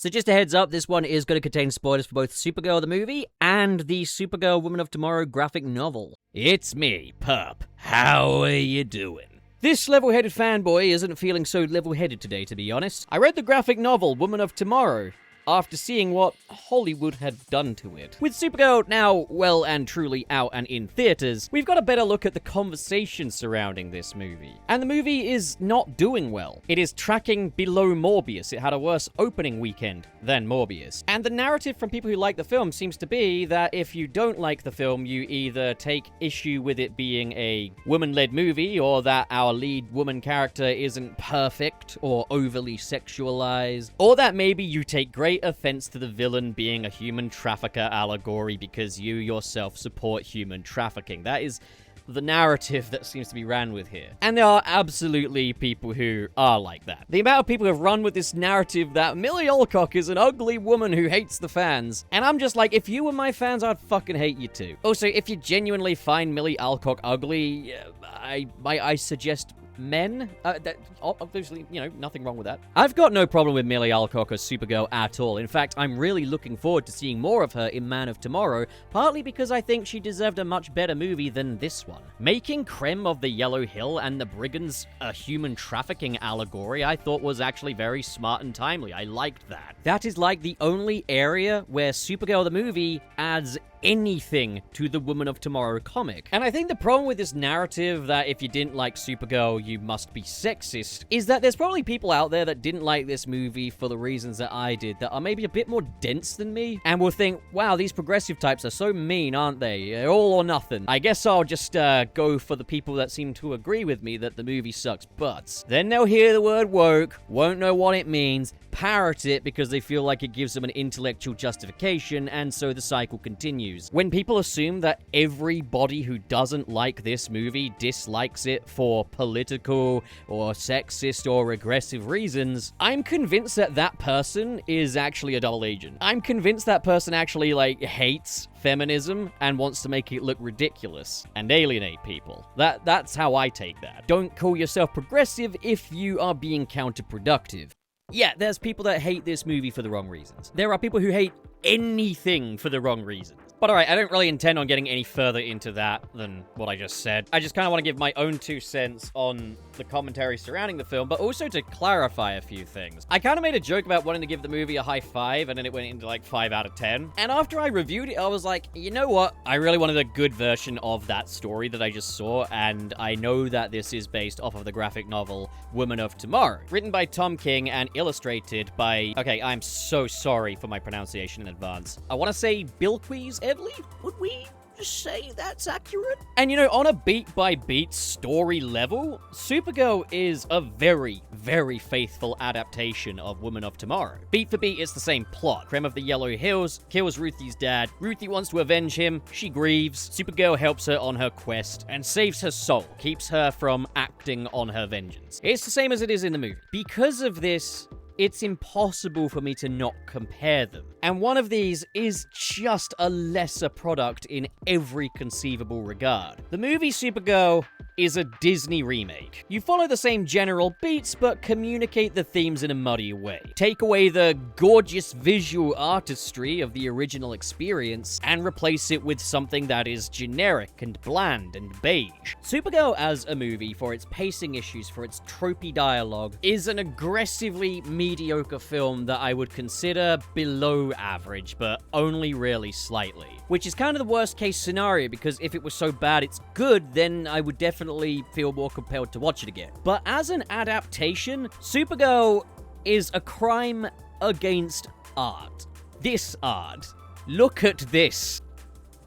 So just a heads up, this one is going to contain spoilers for both Supergirl the movie and the Supergirl Woman of Tomorrow graphic novel. It's me, Pup. How are you doing? This level-headed fanboy isn't feeling so level-headed today, to be honest. I read the graphic novel, Woman of Tomorrow, after seeing what Hollywood had done to it. With Supergirl now well and truly out and in theaters, we've got a better look at the conversation surrounding this movie. And the movie is not doing well. It is tracking below Morbius. It had a worse opening weekend than Morbius. And the narrative from people who like the film seems to be that if you don't like the film, you either take issue with it being a woman-led movie, or that our lead woman character isn't perfect or overly sexualized, or that maybe you take great offense to the villain being a human trafficker allegory because you yourself support human trafficking. That is the narrative that seems to be ran with here. And there are absolutely people who are like that. The amount of people who have run with this narrative that Millie Alcock is an ugly woman who hates the fans. And I'm just like, if you were my fans, I'd fucking hate you too. Also, if you genuinely find Millie Alcock ugly, I suggest men. Obviously, nothing wrong with that. I've got no problem with Millie Alcock as Supergirl at all. In fact, I'm really looking forward to seeing more of her in Man of Tomorrow, partly because I think she deserved a much better movie than this one. Making Krem of the Yellow Hill and the Brigands a human trafficking allegory I thought was actually very smart and timely. I liked that. That is like the only area where Supergirl the movie adds anything to the Woman of Tomorrow comic. And I think the problem with this narrative that if you didn't like Supergirl, you must be sexist, is that there's probably people out there that didn't like this movie for the reasons that I did, that are maybe a bit more dense than me, and will think, wow, these progressive types are so mean, aren't they? They're all or nothing. I guess I'll just go for the people that seem to agree with me that the movie sucks butts. Then they'll hear the word woke, won't know what it means, parrot it because they feel like it gives them an intellectual justification, and so the cycle continues. When people assume that everybody who doesn't like this movie dislikes it for political or sexist or regressive reasons, I'm convinced that that person is actually a double agent. I'm convinced that person actually, hates feminism and wants to make it look ridiculous and alienate people. That's how I take that. Don't call yourself progressive if you are being counterproductive. Yeah, there's people that hate this movie for the wrong reasons. There are people who hate anything for the wrong reasons. But alright, I don't really intend on getting any further into that than what I just said. I just kind of want to give my own 2 cents on the commentary surrounding the film, but also to clarify a few things. I kind of made a joke about wanting to give the movie a high 5, and then it went into 5 out of 10. And after I reviewed it, I was like, you know what? I really wanted a good version of that story that I just saw, and I know that this is based off of the graphic novel Woman of Tomorrow, written by Tom King and illustrated by, okay, I'm so sorry for my pronunciation in advance. I want to say Bilquis Evely? Would we just say that's accurate? And on a beat-by-beat story level, Supergirl is a very, very faithful adaptation of Woman of Tomorrow. Beat for beat, it's the same plot. Krem of the Yellow Hills kills Ruthie's dad. Ruthie wants to avenge him. She grieves. Supergirl helps her on her quest and saves her soul, keeps her from acting on her vengeance. It's the same as it is in the movie. Because of this, it's impossible for me to not compare them. And one of these is just a lesser product in every conceivable regard. The movie Supergirl is a Disney remake. You follow the same general beats, but communicate the themes in a muddy way. Take away the gorgeous visual artistry of the original experience and replace it with something that is generic and bland and beige. Supergirl as a movie, for its pacing issues, for its tropey dialogue, is an aggressively mediocre film that I would consider below average, but only really slightly. Which is kind of the worst case scenario, because if it was so bad it's good, then I would definitely feel more compelled to watch it again. But as an adaptation, Supergirl is a crime against art. This art. Look at this.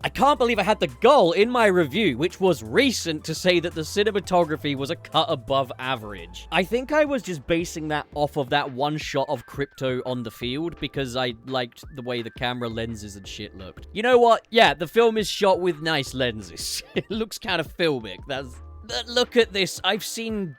I can't believe I had the goal in my review, which was recent, to say that the cinematography was a cut above average. I think I was just basing that off of that one shot of Crypto on the field because I liked the way the camera lenses and shit looked. You know what? Yeah, the film is shot with nice lenses. It looks kind of filmic. But look at this. I've seen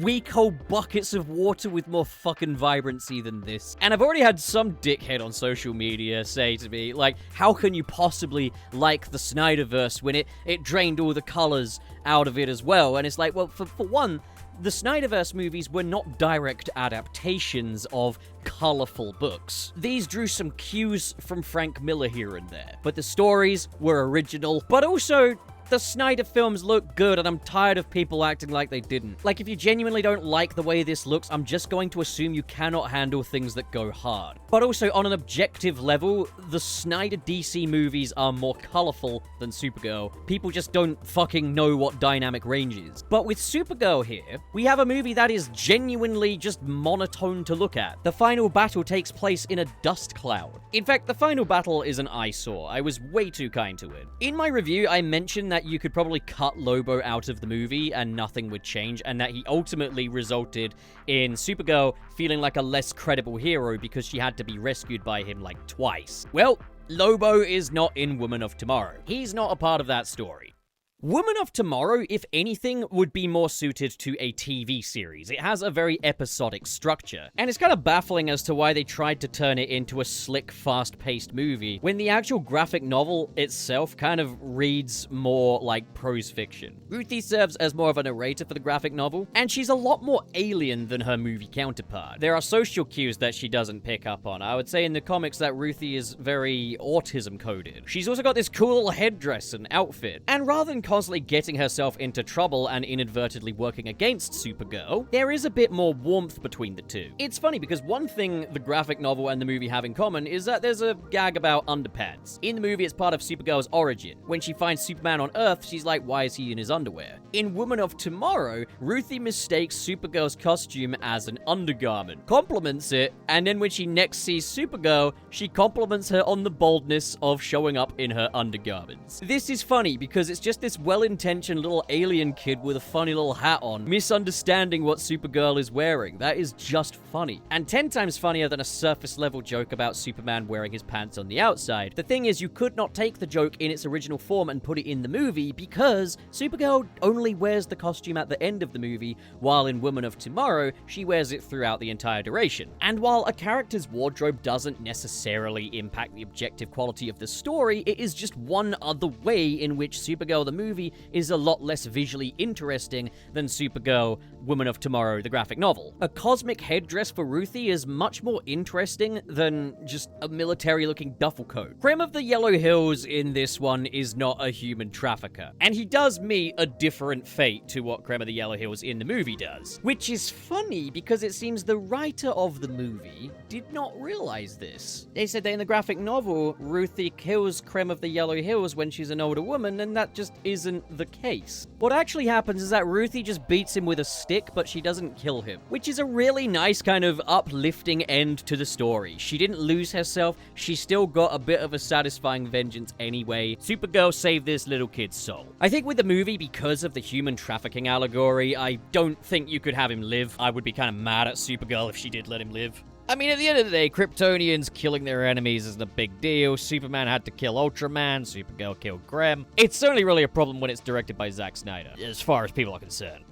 weak whole buckets of water with more fucking vibrancy than this. And I've already had some dickhead on social media say to me, how can you possibly like the Snyderverse when it drained all the colors out of it as well? And it's like, well, for one, the Snyderverse movies were not direct adaptations of colorful books. These drew some cues from Frank Miller here and there, but the stories were original, but also the Snyder films look good, and I'm tired of people acting like they didn't. Like, if you genuinely don't like the way this looks, I'm just going to assume you cannot handle things that go hard. But also, on an objective level, the Snyder DC movies are more colorful than Supergirl. People just don't fucking know what dynamic range is. But with Supergirl here, we have a movie that is genuinely just monotone to look at. The final battle takes place in a dust cloud. In fact, the final battle is an eyesore. I was way too kind to it. In my review, I mentioned that you could probably cut Lobo out of the movie and nothing would change, and that he ultimately resulted in Supergirl feeling like a less credible hero because she had to be rescued by him like twice. Well, Lobo is not in Woman of Tomorrow. He's not a part of that story. Woman of Tomorrow, if anything, would be more suited to a TV series. It has a very episodic structure, and it's kind of baffling as to why they tried to turn it into a slick, fast-paced movie, when the actual graphic novel itself kind of reads more like prose fiction. Ruthie serves as more of a narrator for the graphic novel, and she's a lot more alien than her movie counterpart. There are social cues that she doesn't pick up on. I would say in the comics that Ruthie is very autism-coded. She's also got this cool little headdress and outfit, and rather than constantly getting herself into trouble and inadvertently working against Supergirl, there is a bit more warmth between the two. It's funny because one thing the graphic novel and the movie have in common is that there's a gag about underpants. In the movie, it's part of Supergirl's origin. When she finds Superman on Earth, she's like, why is he in his underwear? In Woman of Tomorrow, Ruthie mistakes Supergirl's costume as an undergarment, compliments it, and then when she next sees Supergirl, she compliments her on the boldness of showing up in her undergarments. This is funny because it's just this well-intentioned little alien kid with a funny little hat on, misunderstanding what Supergirl is wearing. That is just funny. And 10 times funnier than a surface-level joke about Superman wearing his pants on the outside. The thing is, you could not take the joke in its original form and put it in the movie because Supergirl only wears the costume at the end of the movie, while in Woman of Tomorrow, she wears it throughout the entire duration. And while a character's wardrobe doesn't necessarily impact the objective quality of the story, it is just one other way in which Supergirl the movie is a lot less visually interesting than Supergirl, Woman of Tomorrow, the graphic novel. A cosmic headdress for Ruthie is much more interesting than just a military-looking duffel coat. Krem of the Yellow Hills in this one is not a human trafficker, and he does meet a different fate to what Krem of the Yellow Hills in the movie does. Which is funny because it seems the writer of the movie did not realize this. They said that in the graphic novel, Ruthie kills Krem of the Yellow Hills when she's an older woman, and that just isn't the case. What actually happens is that Ruthie just beats him with a stick, but she doesn't kill him, which is a really nice kind of uplifting end to the story. She didn't lose herself, she still got a bit of a satisfying vengeance anyway. Supergirl saved this little kid's soul. I think with the movie, because of the human trafficking allegory, I don't think you could have him live. I would be kind of mad at Supergirl if she did let him live. I mean, at the end of the day, Kryptonians killing their enemies isn't a big deal. Superman had to kill Ultraman, Supergirl killed Grem. It's only really a problem when it's directed by Zack Snyder, as far as people are concerned.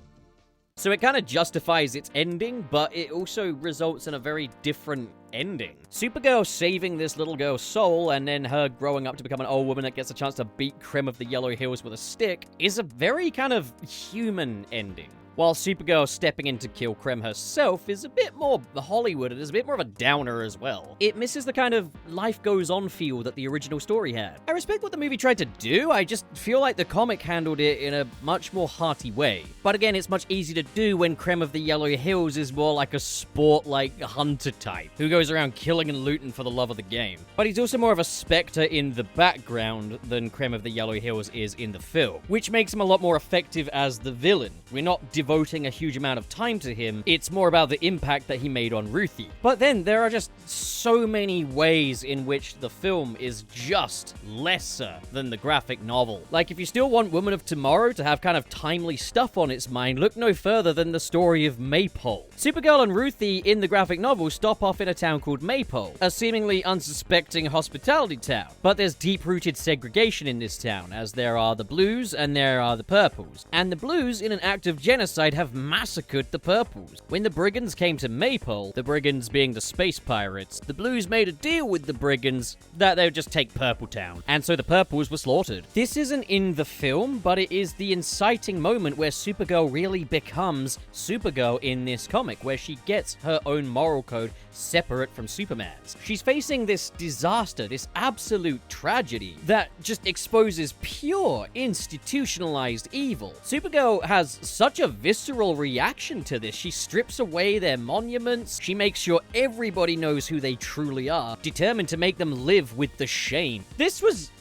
So it kind of justifies its ending, but it also results in a very different ending. Supergirl saving this little girl's soul and then her growing up to become an old woman that gets a chance to beat Krem of the Yellow Hills with a stick is a very kind of human ending. While Supergirl stepping in to kill Krem herself is a bit more Hollywood and is a bit more of a downer as well. It misses the kind of life goes on feel that the original story had. I respect what the movie tried to do, I just feel like the comic handled it in a much more hearty way. But again, it's much easier to do when Krem of the Yellow Hills is more like a sport-like hunter type, who goes around killing and looting for the love of the game. But he's also more of a specter in the background than Krem of the Yellow Hills is in the film, which makes him a lot more effective as the villain. We're not devoting a huge amount of time to him, it's more about the impact that he made on Ruthie. But then there are just so many ways in which the film is just lesser than the graphic novel. Like, if you still want Woman of Tomorrow to have kind of timely stuff on its mind, look no further than the story of Maypole. Supergirl and Ruthie in the graphic novel stop off in a town called Maypole, a seemingly unsuspecting hospitality town. But there's deep-rooted segregation in this town, as there are the blues and there are the purples. And the blues, in an act of genocide, have massacred the purples. When the brigands came to Maypole, the brigands being the space pirates, The Blues made a deal with the brigands that they would just take Purple Town, and so the Purples were slaughtered. This isn't in the film, but it is the inciting moment where Supergirl really becomes Supergirl in this comic, where she gets her own moral code separate from Superman's. She's facing this disaster, this absolute tragedy that just exposes pure institutionalized evil. Supergirl has such a visceral reaction to this. She strips away their monuments. She makes sure everybody knows who they truly are, determined to make them live with the shame. This was,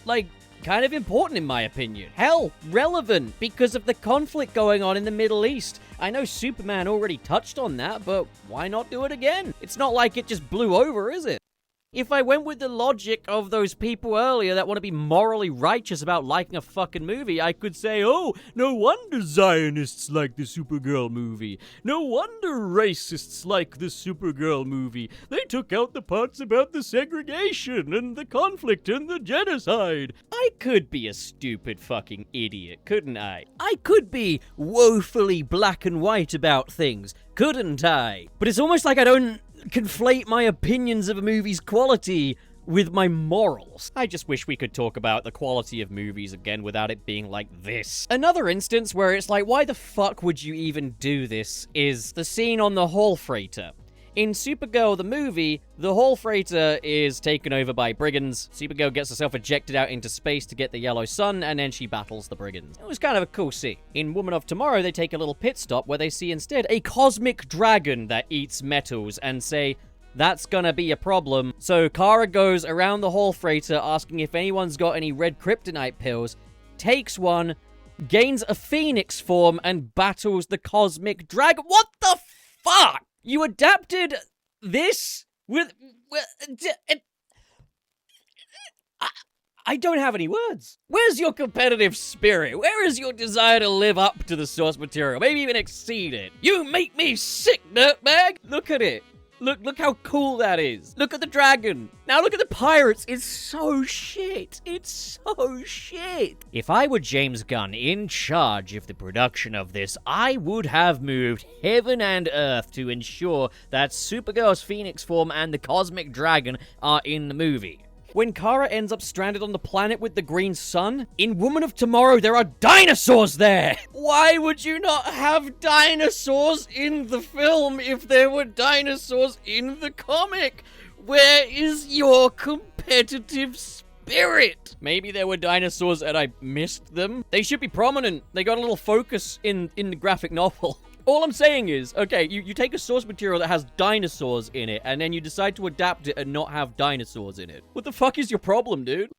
kind of important in my opinion. Hell, relevant because of the conflict going on in the Middle East. I know Superman already touched on that, but why not do it again? It's not like it just blew over, is it? If I went with the logic of those people earlier that want to be morally righteous about liking a fucking movie, I could say, oh, no wonder Zionists like the Supergirl movie. No wonder racists like the Supergirl movie. They took out the parts about the segregation and the conflict and the genocide. I could be a stupid fucking idiot, couldn't I? I could be woefully black and white about things, couldn't I? But it's almost like I don't conflate my opinions of a movie's quality with my morals. I just wish we could talk about the quality of movies again without it being like this. Another instance where it's like, why the fuck would you even do this, is the scene on the Hall Freighter. In Supergirl the movie, the Hall Freighter is taken over by brigands. Supergirl gets herself ejected out into space to get the yellow sun, and then she battles the brigands. It was kind of a cool scene. In Woman of Tomorrow, they take a little pit stop where they see instead a cosmic dragon that eats metals and say, that's gonna be a problem. So Kara goes around the Hall Freighter asking if anyone's got any red kryptonite pills, takes one, gains a phoenix form, and battles the cosmic dragon. What the fuck? You adapted this with I don't have any words. Where's your competitive spirit? Where is your desire to live up to the source material? Maybe even exceed it. You make me sick, dirtbag. Look at it. Look how cool that is. Look at the dragon. Now look at the pirates. It's so shit. It's so shit. If I were James Gunn in charge of the production of this, I would have moved heaven and earth to ensure that Supergirl's Phoenix form and the cosmic dragon are in the movie. When Kara ends up stranded on the planet with the green sun, in Woman of Tomorrow, there are dinosaurs there! Why would you not have dinosaurs in the film if there were dinosaurs in the comic? Where is your competitive spirit? Maybe there were dinosaurs and I missed them. They should be prominent. They got a little focus in the graphic novel. All I'm saying is, okay, you take a source material that has dinosaurs in it, and then you decide to adapt it and not have dinosaurs in it. What the fuck is your problem, dude?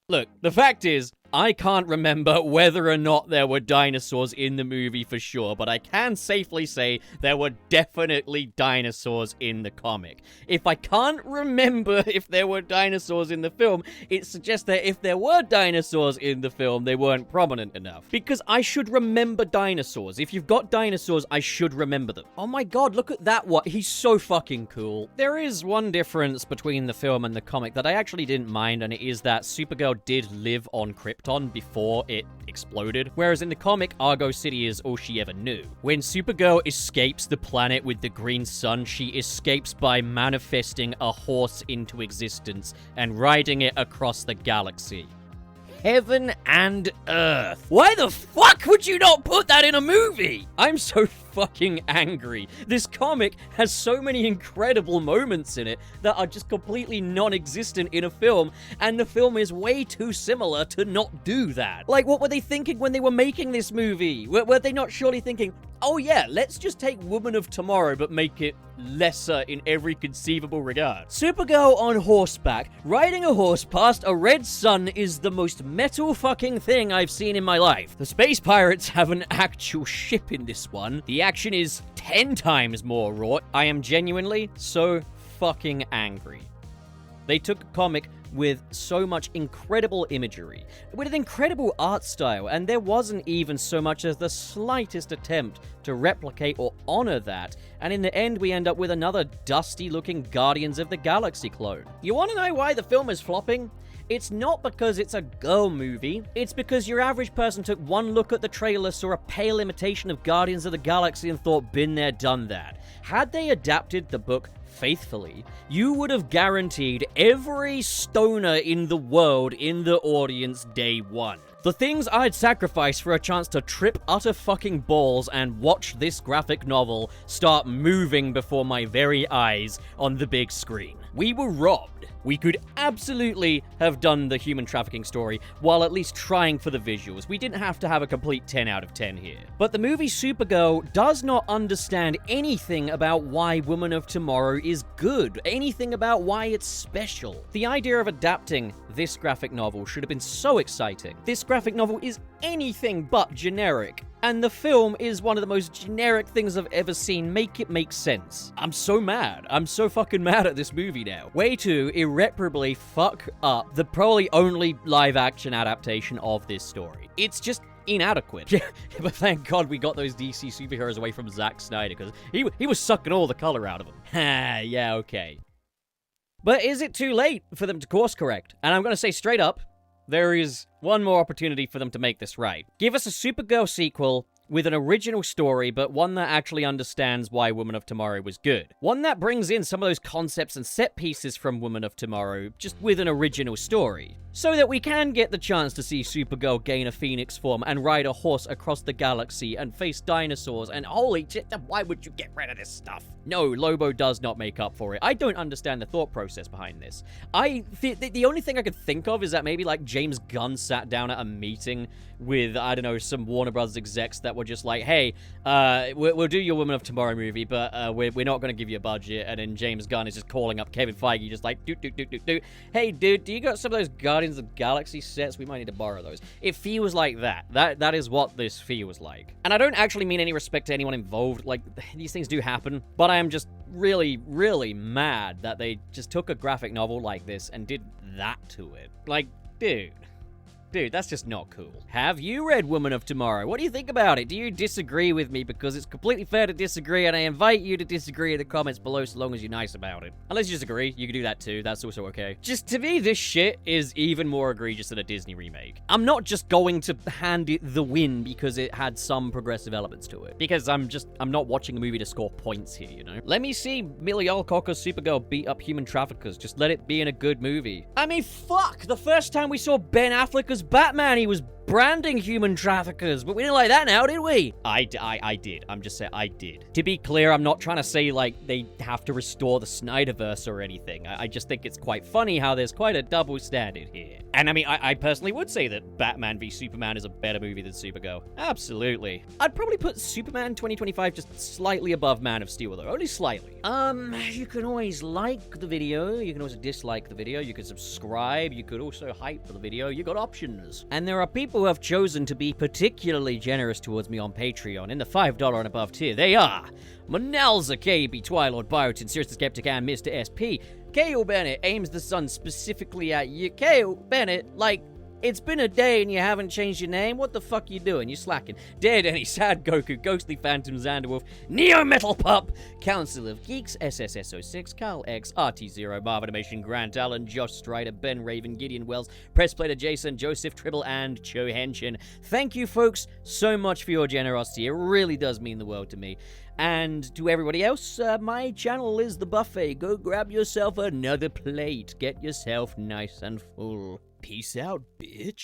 Look, the fact is, I can't remember whether or not there were dinosaurs in the movie for sure, but I can safely say there were definitely dinosaurs in the comic. If I can't remember if there were dinosaurs in the film, it suggests that if there were dinosaurs in the film, they weren't prominent enough. Because I should remember dinosaurs. If you've got dinosaurs, I should remember them. Oh my god, look at that one. He's so fucking cool. There is one difference between the film and the comic that I actually didn't mind, and it is that Supergirl did live on Krypton before it exploded, whereas in the comic, Argo City is all she ever knew. When Supergirl escapes the planet with the green sun, she escapes by manifesting a horse into existence and riding it across the galaxy. Heaven and earth. Why the fuck would you not put that in a movie? I'm so fucking angry. This comic has so many incredible moments in it that are just completely non-existent in a film, and the film is way too similar to not do that. Like, what were they thinking when they were making this movie? Were they not surely thinking, oh yeah, let's just take Woman of Tomorrow but make it lesser in every conceivable regard? Supergirl on horseback, riding a horse past a red sun is the most metal fucking thing I've seen in my life. The space pirates have an actual ship in this one. The action is 10 times more wrought. I am genuinely so fucking angry. They took a comic with so much incredible imagery, with an incredible art style, and there wasn't even so much as the slightest attempt to replicate or honor that, and in the end we end up with another dusty-looking Guardians of the Galaxy clone. You want to know why the film is flopping? It's not because it's a girl movie, it's because your average person took one look at the trailer, saw a pale imitation of Guardians of the Galaxy and thought, been there, done that. Had they adapted the book faithfully, you would have guaranteed every stoner in the world in the audience day one. The things I'd sacrifice for a chance to trip utter fucking balls and watch this graphic novel start moving before my very eyes on the big screen. We were robbed. We could absolutely have done the human trafficking story while at least trying for the visuals. We didn't have to have a complete 10 out of 10 here. But the movie Supergirl does not understand anything about why Woman of Tomorrow is good, anything about why it's special. The idea of adapting this graphic novel should have been so exciting. This graphic novel is anything but generic. And the film is one of the most generic things I've ever seen. Make it make sense. I'm so mad. I'm so fucking mad at this movie now. Way to irreparably fuck up the probably only live-action adaptation of this story. It's just inadequate. But thank God we got those DC superheroes away from Zack Snyder, because he was sucking all the color out of them. Ha, yeah, okay. But is it too late for them to course correct? And I'm gonna say straight up, there is one more opportunity for them to make this right. Give us a Supergirl sequel with an original story, but one that actually understands why Woman of Tomorrow was good. One that brings in some of those concepts and set pieces from Woman of Tomorrow, just with an original story. So that we can get the chance to see Supergirl gain a phoenix form and ride a horse across the galaxy and face dinosaurs and holy shit, why would you get rid of this stuff? No, Lobo does not make up for it. I don't understand the thought process behind this. The only thing I could think of is that maybe like James Gunn sat down at a meeting with, I don't know, some Warner Brothers execs that were just like, hey, we'll do your Woman of Tomorrow movie, but we're not going to give you a budget. And then James Gunn is just calling up Kevin Feige, just like, hey, dude, do you got some of those Guardians of the Galaxy sets? We might need to borrow those. It feels like that. That is what this feels like. And I don't actually mean any respect to anyone involved. Like, these things do happen, but I am just really, really mad that they just took a graphic novel like this and did that to it. Like, dude, that's just not cool. Have you read Woman of Tomorrow? What do you think about it? Do you disagree with me? Because it's completely fair to disagree, and I invite you to disagree in the comments below so long as you're nice about it. Unless you disagree, you can do that too. That's also okay. Just, to me, this shit is even more egregious than a Disney remake. I'm not just going to hand it the win because it had some progressive elements to it. Because I'm not watching a movie to score points here, you know? Let me see Millie Alcock's Supergirl beat up human traffickers. Just let it be in a good movie. I mean, fuck! The first time we saw Ben Affleck as Batman, he was branding human traffickers, but we didn't like that now, did we? I did. I'm just saying, I did. To be clear, I'm not trying to say, like, they have to restore the Snyderverse or anything. I just think it's quite funny how there's quite a double standard here. And I mean, I personally would say that Batman v Superman is a better movie than Supergirl. Absolutely. I'd probably put Superman 2025 just slightly above Man of Steel, though. Only slightly. You can always like the video. You can also dislike the video. You can subscribe. You could also hype for the video. You got options. And there are people who have chosen to be particularly generous towards me on Patreon in the $5 and above tier. They are Manelza, KB, Twilord, Biotin, Sirius the Skeptic, and Mr. SP. K.O. Bennett aims the sun specifically at you. K.O. Bennett, like, it's been a day and you haven't changed your name? What the fuck you doing? You slacking. Dead Any, Sad Goku, Ghostly Phantom, Xanderwolf, Neo Metal Pup, Council of Geeks, SSSO6, Carl X, RT0, Marvel Animation, Grant Allen, Josh Strider, Ben Raven, Gideon Wells, Pressplater Jason, Joseph Tribble, and Cho Henshin. Thank you, folks, so much for your generosity. It really does mean the world to me. And to everybody else, my channel is The Buffet. Go grab yourself another plate. Get yourself nice and full. Peace out, bitch.